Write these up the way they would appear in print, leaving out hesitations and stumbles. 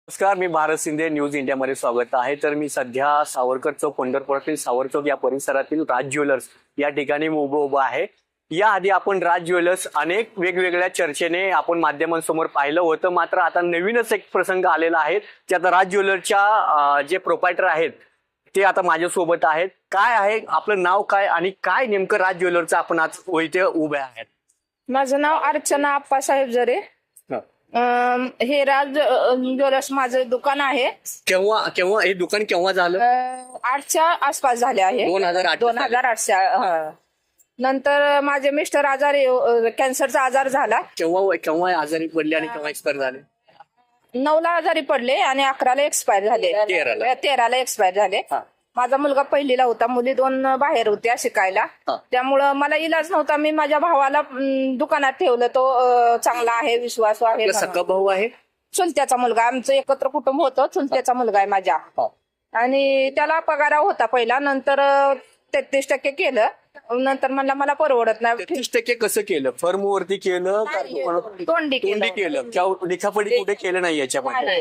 नमस्कार, मी भारत शिंदे. न्यूज इंडियामध्ये स्वागत आहे. तर मी सध्या सावरकर चौक, पंढरपुरातील सावर चौक या परिसरातील राज ज्वेलर्स या ठिकाणी मी उभं आहे. याआधी आपण राज ज्वेलर्स अनेक वेगवेगळ्या चर्चेने आपण माध्यमांसमोर पाहिलं होतं. मात्र आता नवीनच एक प्रसंग आलेला आहे की आता राज ज्वेलर्सच्या जे प्रोप्रायटर आहेत ते आता माझ्यासोबत आहेत. काय आहे आपलं नाव, काय आणि काय नेमकं राज ज्वेलर्सचं आपण आज इथे उभे आहेत? माझं नाव अर्चना आप्पासाहेब जरे. हे राज ज्वेलर्स माझं दुकान आहे. केव्हा केव्हा हे दुकान केव्हा झालं? 8च्या आसपास झाले आहे. 2008. 2008च्या नंतर माझे मिस्टर आजारी, कॅन्सरचा आजार झाला. केव्हा केव्हा आजारी पडले आणि केव्हा एक्सपायर झाले? 9ला आजारी पडले आणि 11ला एक्सपायर झाले. 13ला एक्सपायर झाले. माझा मुलगा पहिलीला होता, मुली 2 बाहेर होत्या शिकायला. त्यामुळं मला इलाज नव्हता. मी माझ्या भावाला दुकानात ठेवलं. तो चांगला आहे, विश्वासू आहे. सख्खा भाऊ आहे? चुलत्याचा मुलगा. आमचं एकत्र कुटुंब होतं. चुलत्याचा मुलगा आहे माझ्या. आणि त्याला पगार होता पहिला, नंतर 33% केलं. नंतर म्हणला मला परवडत नाही. 33% कसं केलं? फर्म वरती केलं? तोंडी केलं? लिखापडी कुठे केलं नाही याच्यामध्ये?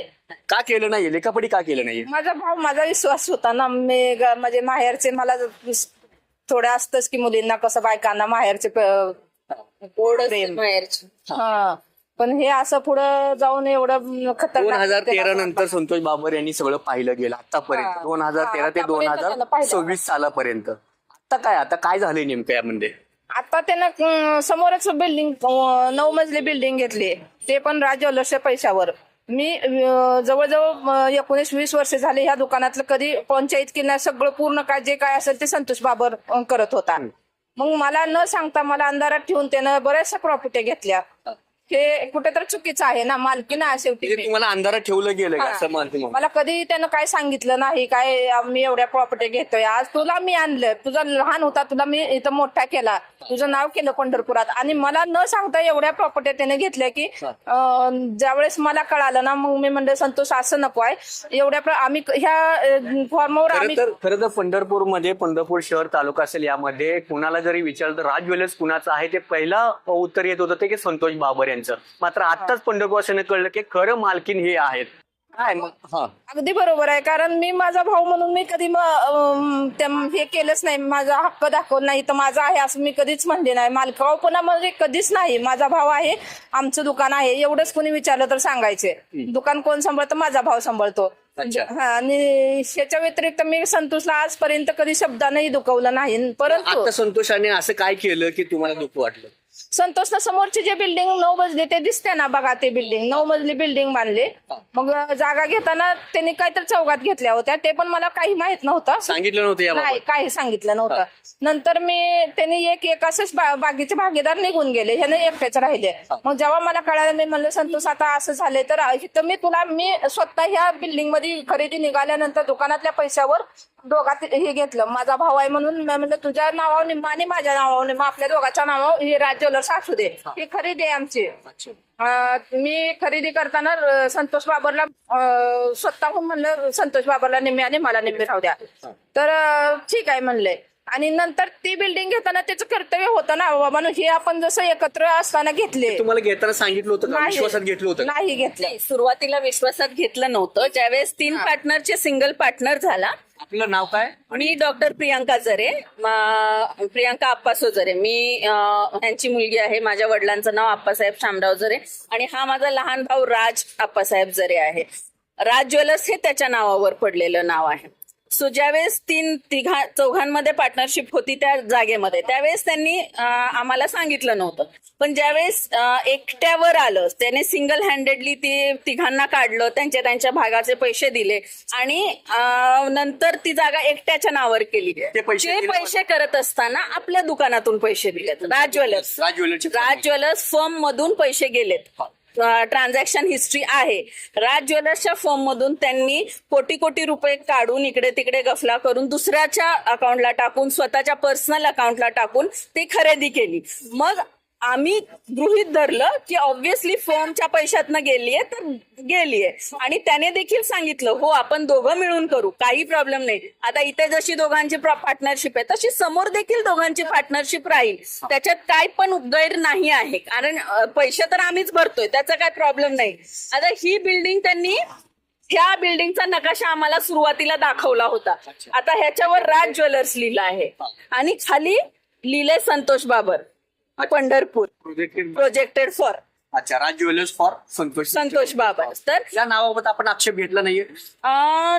का केलं नाही? लिखापडी का केलं नाही? माझा भाऊ, माझा विश्वास होता ना. मी म्हणजे माहेरचे मला थोडं असतंच की मुलींना कसं, बायकांना माहेरचे प्रेम. हा, पण हे असं पुढं जाऊन एवढं खतरनाक. 2013 नंतर संतोष बाबर यांनी सगळं पाहिलं गेलं आतापर्यंत. 2013 ते 2026 सालापर्यंत. आता काय झालंय नेमकं यामध्ये? आता त्यानं समोरच बिल्डिंग, 9 मजली बिल्डिंग घेतली, ते पण राज ज्वेलर्सच्या पैशावर. मी जवळजवळ 19-20 वर्ष झाले ह्या दुकानातलं कधी पंचायत केलं सगळं पूर्ण काय जे काय असेल ते संतोष बाबर करत होता. मग मला न सांगता मला अंधारात ठेवून त्यानं बऱ्याचशा प्रॉपर्टी घेतल्या. हे कुठेतरी चुकीचं आहे ना, मालकी ना शेवटी. तुम्हाला अंधारात ठेवलं गेलं का असं म्हणते? मला कधी त्यानं काय सांगितलं नाही. काय मी एवढ्या प्रॉपर्टी घेतोय, आज तुला मी आणलं, तुझा लहान होता, तुला मी इथं मोठा केला, तुझं नाव केलं पंढरपुरात, आणि मला न सांगता एवढ्या प्रॉपर्टी त्याने घेतल्या की ज्यावेळेस मला कळालं ना, मग मी म्हणलं संतोष असं नको आहे. एवढ्या आम्ही ह्या फॉर्मवर आम्ही खरं तर पंढरपूरमध्ये, पंढरपूर शहर तालुका असेल, यामध्ये कुणाला जरी विचारलं तर राज ज्वेलर्स कुणाचं आहे ते पहिला उत्तर येत होतं ते की संतोष बाबर. मात्र आताच पंढरपूर कळलं की खरं मालकीन हे आहेत. अगदी बरोबर आहे. कारण मी माझा भाऊ म्हणून मी कधी हे केलंच नाही, माझा हक्क दाखवला नाही, तर माझा आहे असं मी कधीच म्हणले नाही. मालकावपणा म्हणजे कधीच नाही. माझा भाव आहे, आमचं दुकान आहे, एवढंच कोणी विचारलं तर सांगायचे. दुकान कोण सांभाळतं? माझा भाव सांभाळतो. आणि ह्याच्या व्यतिरिक्त मी संतोषला आजपर्यंत कधी शब्दानेही दुखवलं नाही. परंतु संतोषाने असं काय केलं की तुम्हाला दुःख वाटलं? संतोषला समोरची जे बिल्डिंग 9 मजली ते दिसते ना बघा, ते बिल्डिंग 9 मजली बिल्डिंग बांधले. मग जागा घेताना त्यांनी काहीतरी चौघात घेतल्या होत्या, ते पण मला काही माहित नव्हतं. सांगितलं नव्हतं? नाही, काही सांगितलं नव्हतं. नंतर त्यांनी एक असंच बाकीचे भागीदार निघून गेले, ह्याने एकटेच राहिले. मग जेव्हा मला कळालं, मी म्हणलं संतोष आता असं झालंय तर मी स्वतः ह्या बिल्डिंग मध्ये खरेदी निघाल्यानंतर दुकानातल्या पैशावर दोघात हे घेतलं. माझा भाऊ आहे म्हणून मी म्हणलं तुझ्या नावावर निम्मा आणि माझ्या नावावर निम्मा, आपल्या दोघांच्या नावावर हे राज ज्वेलर्स असू दे. ही खरेदी आहे आमची. मी खरेदी करताना संतोष बाबरला स्वतःहून म्हणलं संतोष बाबरला निम्मे आणि मला निम्मे राहू द्या. तर ठीक आहे म्हणले. आणि नंतर ती बिल्डिंग घेताना त्याचं कर्तव्य होतं ना बाबा, हे आपण जसं एकत्र असताना घेतले. तुम्हाला घेताना सांगितलं होतं का? विश्वासात घेतलं होतं? नाही घेतलं. सुरुवातीला विश्वासात घेतलं नव्हतं. ज्यावेळेस 3 पार्टनरचे सिंगल पार्टनर झाला. आपलं नाव काय? मी डॉक्टर प्रियांका जरे, प्रियांका आप्पासो जरे. मी यांची मुलगी आहे. माझ्या वडिलांचं नाव आप्पासाहेब शामराव जरे आणि हा माझा लहान भाऊ राज आप्पासाहेब जरे आहे. राज ज्वेलर्स हे त्याच्या नावावर पडलेलं नाव आहे. सो ज्यावेळेस चौघांमध्ये पार्टनरशिप होती त्या जागेमध्ये, त्यावेळेस त्यांनी आम्हाला सांगितलं नव्हतं. पण ज्यावेळेस एकट्यावर आलं, त्याने सिंगल हँडेडली ती तिघांना काढलं, त्यांच्या भागाचे पैसे दिले आणि नंतर ती जागा एकट्याच्या नावावर केली. ते पैसे करत असताना आपल्या दुकानातून पैसे दिलेत. राज ज्वेलर्स फर्म मधून पैसे गेलेत. ट्रान्झॅक्शन हिस्ट्री आहे. राज ज्वेलर्सच्या फर्म मधून त्यांनी कोटी रुपये काढून इकडे तिकडे गफला करून दुसऱ्याच्या अकाउंटला टाकून, स्वतःच्या पर्सनल अकाउंटला टाकून ती खरेदी केली. मग आम्ही गृहीत धरलं की ऑब्व्हियसली फर्मच्या पैशातनं गेलीये तर गेलीये. आणि त्याने देखील सांगितलं हो आपण दोघं मिळून करू, काही प्रॉब्लेम नाही. आता इथे जशी दोघांची पार्टनरशिप आहे तशी समोर देखील दोघांची पार्टनरशिप राहील. त्याच्यात काय पण गैर नाही आहे, कारण पैसे तर आम्हीच भरतोय, त्याचा काय प्रॉब्लेम नाही. आता ही बिल्डिंग त्यांनी ह्या बिल्डिंगचा नकाशा आम्हाला सुरुवातीला दाखवला होता. आता ह्याच्यावर राज ज्वेलर्स लिहिलं आहे आणि खाली लिहिले संतोष बाबर पंढरपूर प्रोजेक्टेड फॉर अच्छा, राज ज्वेलर्स फॉर संतोष बाबर. तर या नावाबद्दल आपण आक्षेप घेतला नाहीये.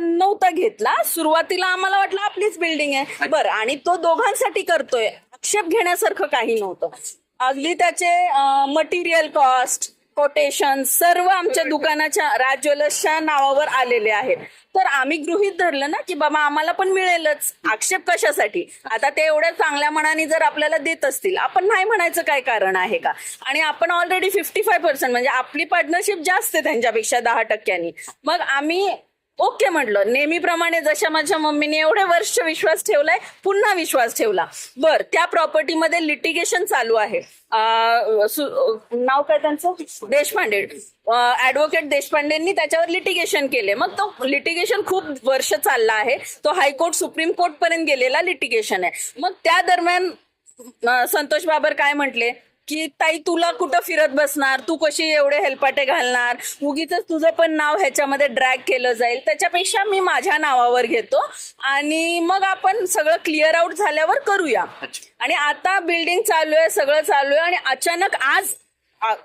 नव्हता घेतला. सुरुवातीला आम्हाला वाटलं आपलीच बिल्डिंग आहे. बरं, आणि तो दोघांसाठी करतोय, आक्षेप घेण्यासारखं काही नव्हतं. अगदी त्याचे मटेरियल कॉस्ट, कोटेशन सर्व आमच्या दुकानाच्या राज ज्वेलर्सच्या नावावर आलेले आहेत. तर आम्ही गृहीत धरलं ना की बाबा आम्हाला पण मिळेलच, आक्षेप कशासाठी. आता ते एवढ्या चांगल्या मनाने जर आपल्याला देत असतील, आपण नाही म्हणायचं काय कारण आहे का. आणि आपण ऑलरेडी 55% म्हणजे आपली पार्टनरशिप जास्त आहे त्यांच्यापेक्षा 10%. मग आम्ही ओके म्हटलं. नेहमीप्रमाणे जशा माझ्या मम्मीने एवढे वर्ष विश्वास ठेवलाय, पुन्हा विश्वास ठेवला. बर, त्या प्रॉपर्टीमध्ये लिटिगेशन चालू आहे. नाव काय त्यांचं, देशपांडे, ऍडव्होकेट देशपांडेंनी त्याच्यावर लिटिगेशन केले. मग तो लिटिगेशन खूप वर्ष चालला आहे. तो हायकोर्ट सुप्रीम कोर्ट पर्यंत गेलेला लिटिगेशन आहे. मग त्या दरम्यान संतोष बाबर काय म्हटले की ताई तुला कुठं फिरत बसणार, तू कशी एवढे हेलपाटे घालणार, उगीच तुझं पण नाव ह्याच्यामध्ये ड्रॅग केलं जाईल, त्याच्यापेक्षा मी माझ्या नावावर घेतो आणि मग आपण सगळं क्लिअर आउट झाल्यावर करूया. आणि आता बिल्डिंग चालू आहे, सगळं चालू आहे. आणि अचानक आज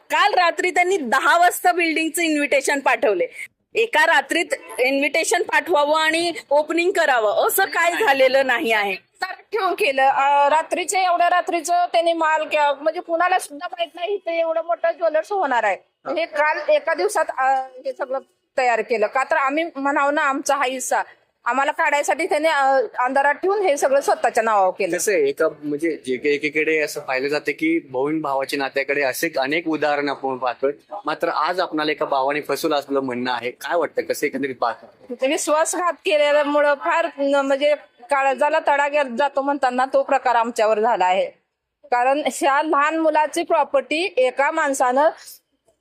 काल रात्री त्यांनी 10 वाजता बिल्डिंगचं इन्व्हिटेशन पाठवले. एका रात्रीत इन्व्हिटेशन पाठवावं आणि ओपनिंग करावं असं काय झालेलं नाही आहे. ठेवून केलं. एवढ्या रात्रीचं त्यांनी माल म्हणजे कुणाला सुद्धा माहित नाही इथे एवढं मोठं ज्वेलर्स होणार आहे. हे काल एका दिवसात हे सगळं तयार केलं. का तर आम्ही म्हणावं ना आमचा हा हिस्सा आम्हाला काढायसाठी त्याने अंधारात ठेवून हे सगळं स्वतःच्या नावावर केलं. कसं आहे, एका म्हणजे जे काही एकीकडे असं पाहिलं जातं की बहीण भावाच्या नात्याकडे असे अनेक उदाहरण आपण पाहतोय, मात्र आज आपल्याला एका भावाने फसवलं असलं म्हणणं आहे. काय वाटतं, कसं एकंदरीत पाहतो. विश्वासघात केल्यामुळं फार म्हणजे काळजाला तडा जातो म्हणताना तो प्रकार आमच्यावर झाला आहे. कारण ह्या लहान मुलाची प्रॉपर्टी एका माणसानं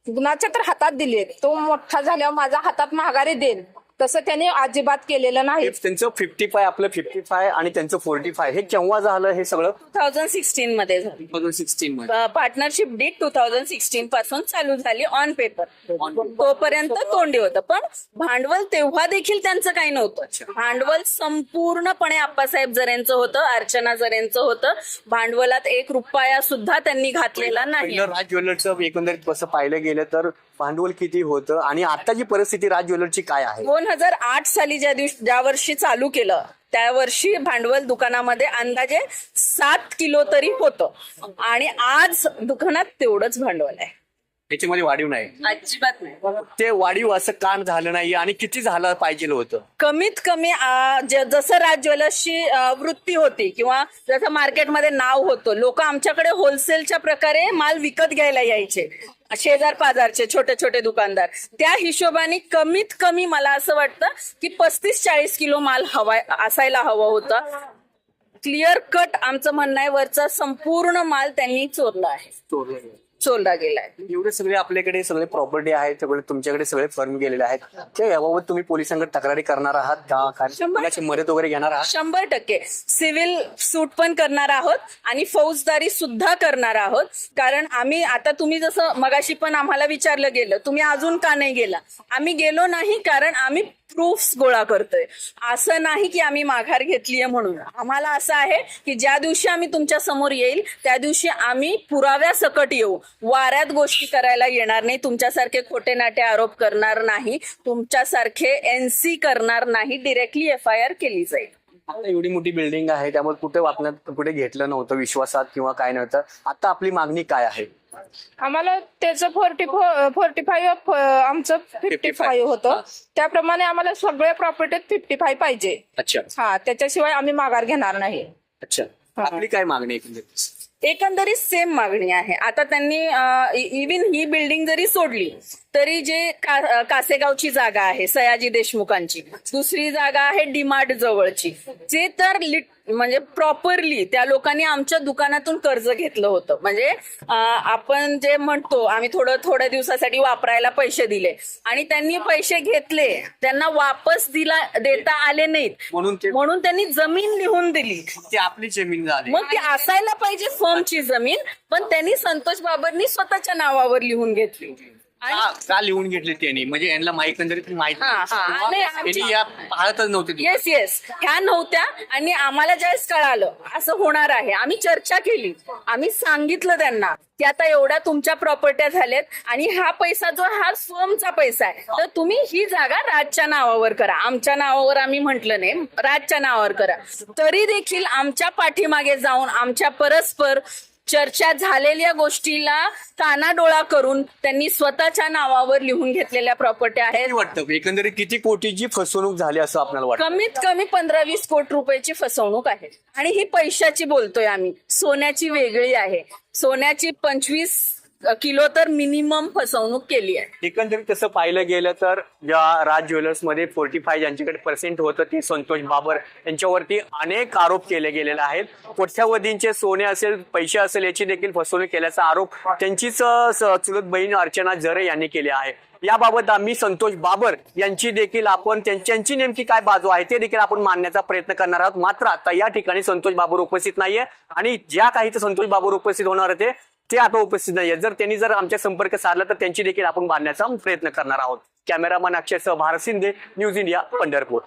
कुणाच्या तर हातात दिली, तो मोठा झाल्यावर माझ्या हातात माघारी देईल तसं त्यांनी अजिबात केलेलं नाही. त्यांचं 55 आपलं 55 आणि त्यांचं 45 हे केव्हा झालं हे सगळं? 2016 मध्ये झालं. 2016 मध्ये पार्टनरशिप डीड 2016 पासून चालू झाली ऑन पेपर. तोपर्यंत तोंडी होतं, पण भांडवल तेव्हा देखील त्यांचं काही नव्हतं. भांडवल संपूर्णपणे आप्पासाहेब जरेंचं होतं, अर्चना जरेंचं होतं. भांडवलात 1 रुपया सुद्धा त्यांनी घातलेला नाही. राज ज्वेलर्सचं एकंदरीत कसं पाहिलं गेलं तर भांडवल किती होतं आणि आताची परिस्थिती राज ज्वेलर्सची काय आहे? 2008 साली ज्या वर्षी चालू केलं त्या वर्षी भांडवल दुकानामध्ये अंदाजे 7 किलो तरी होतं आणि आज दुकानात तेवढंच भांडवल आहे. त्याच्यामध्ये वाढीव नाही, अजिबात नाही. ते वाढीव असं का झालं नाही आणि किती झालं पाहिजे होतं? कमीत कमी जसं राज ज्वेलर्सची वृत्ती होती किंवा जसं मार्केटमध्ये नाव होतं, लोक आमच्याकडे होलसेलच्या प्रकारे माल विकत घ्यायला यायचे, शेजार पाजारचे छोटे छोटे दुकानदार. त्या हिशोबाने कमीत कमी मला असं वाटतं की 35-40 किलो माल असायला हवा होता. क्लिअर कट आमचं म्हणणं आहे, वरचा संपूर्ण माल त्यांनी चोरला आहे, चोरला गेलाय. एवढे सगळे आपल्याकडे सगळे प्रॉपर्टी आहेत, सगळे तुमच्याकडे सगळे फर्म गेलेले आहेत, त्या याबाबत तुम्ही पोलिसांकडे तक्रारी करणार आहात का? कोणाची मदत वगैरे घेणार आहात? 100% सिव्हिल सूट पण करणार आहोत आणि फौजदारी सुद्धा करणार आहोत. कारण आम्ही आता तुम्ही जसं मगाशी पण आम्हाला विचारलं गेलं तुम्ही अजून का नाही गेला, आम्ही गेलो नाही कारण आम्ही प्रूफ्स गोळा करतोय. असं नाही की आम्ही माघार घेतलीये म्हणून. आम्हाला असं आहे की ज्या दिवशी आम्ही तुमच्या समोर येईल त्या दिवशी आम्ही पुराव्या सकट येऊ, वाऱ्यात गोष्टी करायला येणार नाही, तुमच्यासारखे खोटे नाटे आरोप करणार नाही, तुमच्यासारखे NC करणार नाही, डिरेक्टली FIR केली जाईल. एवढी मोठी बिल्डिंग आहे त्यामुळे कुठे घेतलं नव्हतं विश्वासात किंवा काय नव्हतं. आता आपली मागणी काय आहे? आम्हाला त्याचं 45 आमचं 55 होतं, त्याप्रमाणे आम्हाला सगळ्या प्रॉपर्टीत 55 पाहिजे. अच्छा, हा, त्याच्याशिवाय आम्ही माघार घेणार नाही. अच्छा, आपली काय मागणी एकंदरीत? एकंदरीत सेम मागणी आहे. आता त्यांनी इव्हन ही बिल्डिंग जरी सोडली तरी जे कासेगावची जागा आहे सयाजी देशमुखांची, दुसरी जागा आहे डीमार्ट जवळची, जे तर म्हणजे प्रॉपरली त्या लोकांनी आमच्या दुकानातून कर्ज घेतलं होतं. म्हणजे आपण जे म्हणतो आम्ही थोड्या दिवसासाठी वापरायला पैसे दिले आणि त्यांनी पैसे घेतले, त्यांना वापस देता आले नाहीत म्हणून त्यांनी जमीन लिहून दिली. ती आपली जमीन झाली. मग ती असायला पाहिजे फर्मची जमीन, पण त्यांनी संतोष बाबरनी स्वतःच्या नावावर लिहून घेतली. का लिहून घेतले त्यांनी, म्हणजे यांना एकंदरीत माहिती हा, हा. आणि आमची- त्यांनी या पाहतच नव्हते ते. येस येस, ह्या नव्हत्या. आणि आम्हाला ज्यावेळेस कळालं असं होणार आहे, आम्ही चर्चा केली, आम्ही सांगितलं त्यांना की आता एवढ्या तुमच्या प्रॉपर्ट्या झाल्यात आणि हा पैसा जो हा फर्मचा पैसा आहे, तर तुम्ही ही जागा राजच्या नावावर करा. आमच्या नावावर आम्ही म्हटलं नाही, राजच्या नावावर करा. तरी देखील आमच्या पाठीमागे जाऊन आमच्या परस्पर चर्चा झालेल्या गोष्टीला कानाडोळा करून त्यांनी स्वतःच्या नावावर लिहून घेतलेल्या प्रॉपर्ट्या आहेत. किती वाटतं एकंदरीत किती कोटीची फसवणूक झाली असं आपल्याला वाटतं? कमीत कमी 15-20 कोटी रुपयाची फसवणूक आहे. आणि ही पैशाची बोलतोय आम्ही, सोन्याची वेगळी आहे. सोन्याची 25 किलो तर मिनिमम फसवणूक केली आहे. एकंदरीत तसं पाहिलं गेलं तर ज्या राज ज्वेलर्स मध्ये 45 ज्यांच्याकडे पर्सेंट होतं ते संतोष बाबर यांच्यावरती अनेक आरोप केले गेलेले आहेत. कोट्यावधींचे सोने असेल, पैसे असेल याची देखील फसवणूक केल्याचा आरोप त्यांचीच चुलत बहीण अर्चना जरे यांनी केले आहे. याबाबत आम्ही संतोष बाबर यांची देखील आपण त्यांची नेमकी काय बाजू आहे ते देखील आपण मांडण्याचा प्रयत्न करणार आहोत. मात्र आता या ठिकाणी संतोष बाबर उपस्थित नाहीये आणि ज्या काही संतोष बाबर उपस्थित होणार होते ते आता उपस्थित नाहीये. जर आमच्या संपर्क साधला तर त्यांची देखील आपण बांधण्याचा प्रयत्न करणार आहोत. कॅमेरामॅन अक्षयसह भारत शिंदे, न्यूज इंडिया, पंढरपूर.